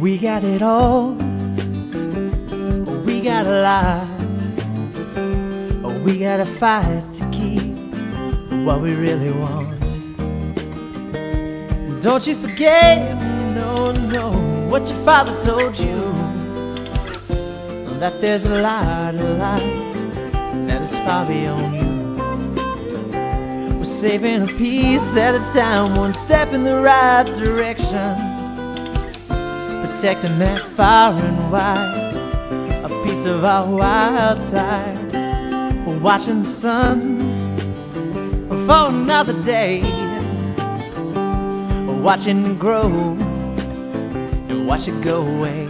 We got it all, we got a lot. We gotta fight to keep what we really want. Don't you forget, no, what your father told you, that there's a lot of life that is far beyond you. We're saving a piece at a time, one step in the right direction, protecting that far and wide, a piece of our wild side. We're watching the sun for another day, we're watching it grow and watch it go away.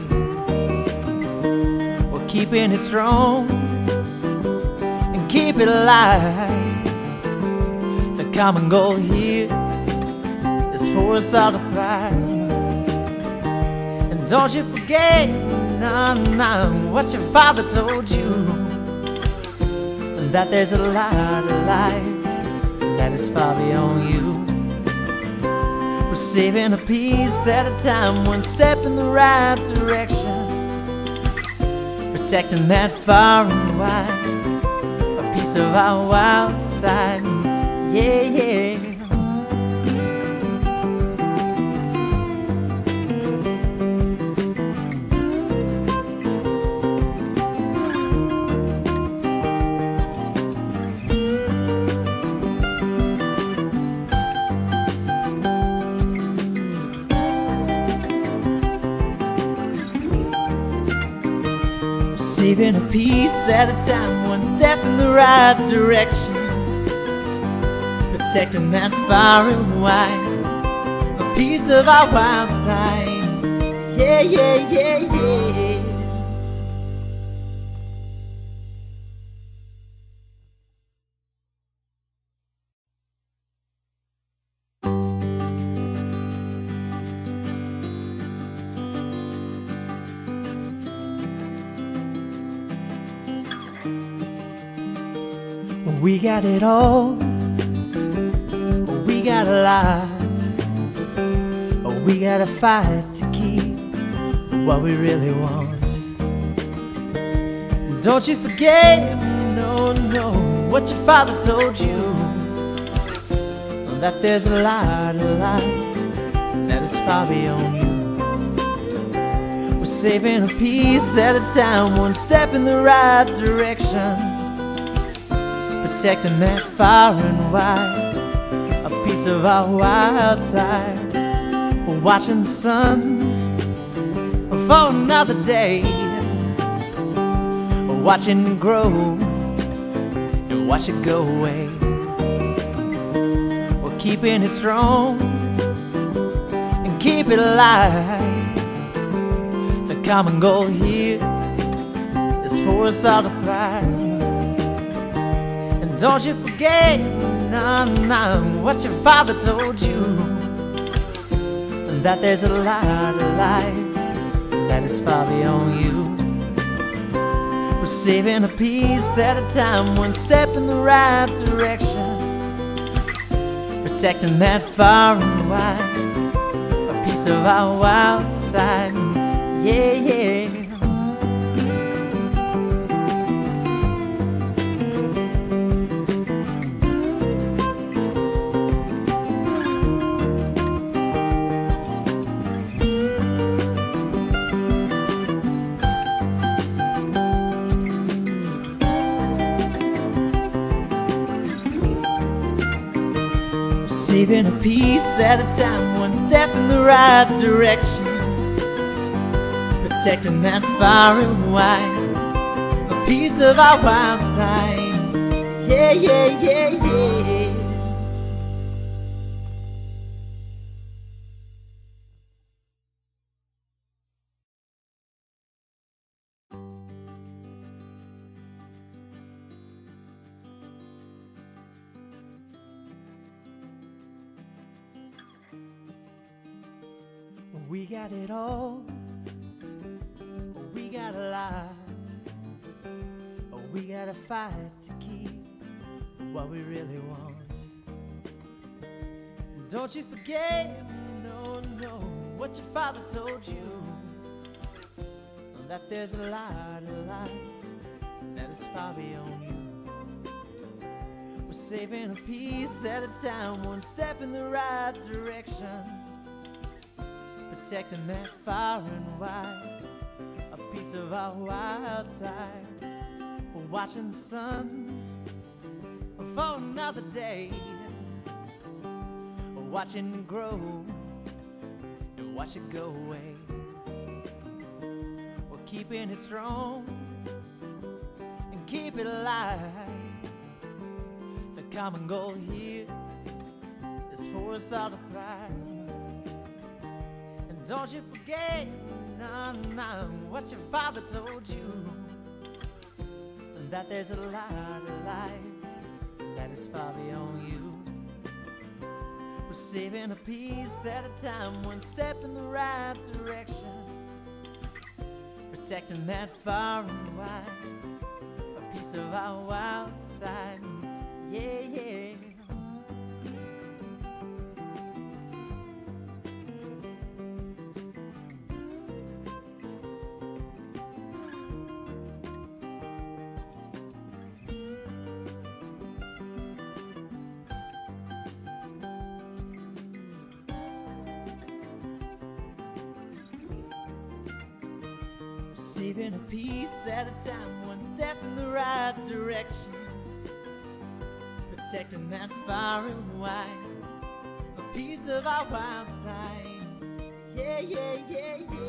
We're keeping it strong and keep it alive. The common goal here is for us all to thrive. And don't you forget, what your father told you, that there's a lot of life that is far beyond you. We're saving a piece at a time, one step in the right direction, protecting that far and wide, a piece of our wild side. Yeah. Saving a piece at a time, one step in the right direction, protecting that far and wide, a piece of our wild side. Yeah. We got it all, we got a lot. We gotta fight to keep what we really want. Don't you forget, no, what your father told you, that there's a lot of life that is far beyond you. We're saving a piece at a time, one step in the right direction, protecting that far and wide, a piece of our wild side. We're watching the sun for another day, we're watching it grow and watch it go away. We're keeping it strong and keep it alive. The common goal here is for us all to thrive. Don't you forget, what your father told you, that there's a lot of life that is far beyond you. We're saving a piece at a time, one step in the right direction, protecting that far and wide, a piece of our wild side. Yeah. Saving a piece at a time, one step in the right direction, protecting that far and wide, a piece of our wild side. Yeah. We got it all, we got a lot. We gotta fight to keep what we really want. Don't you forget, no, what your father told you, that there's a lot of life that is far beyond you. We're saving a piece at a time, one step in the right direction, protecting that far and wide, a piece of our wild side. We're watching the sun for another day, we're watching it grow and watch it go away. We're keeping it strong and keep it alive. The common goal here is for us all to thrive. And don't you forget, what your father told you, that there's a lot of life that is far beyond you. We're saving a piece at a time, one step in the right direction, protecting that far and wide, a piece of our wild side. Yeah, yeah. Saving a piece at a time, one step in the right direction, protecting that far and wide, a piece of our wild side. Yeah, yeah, yeah, yeah.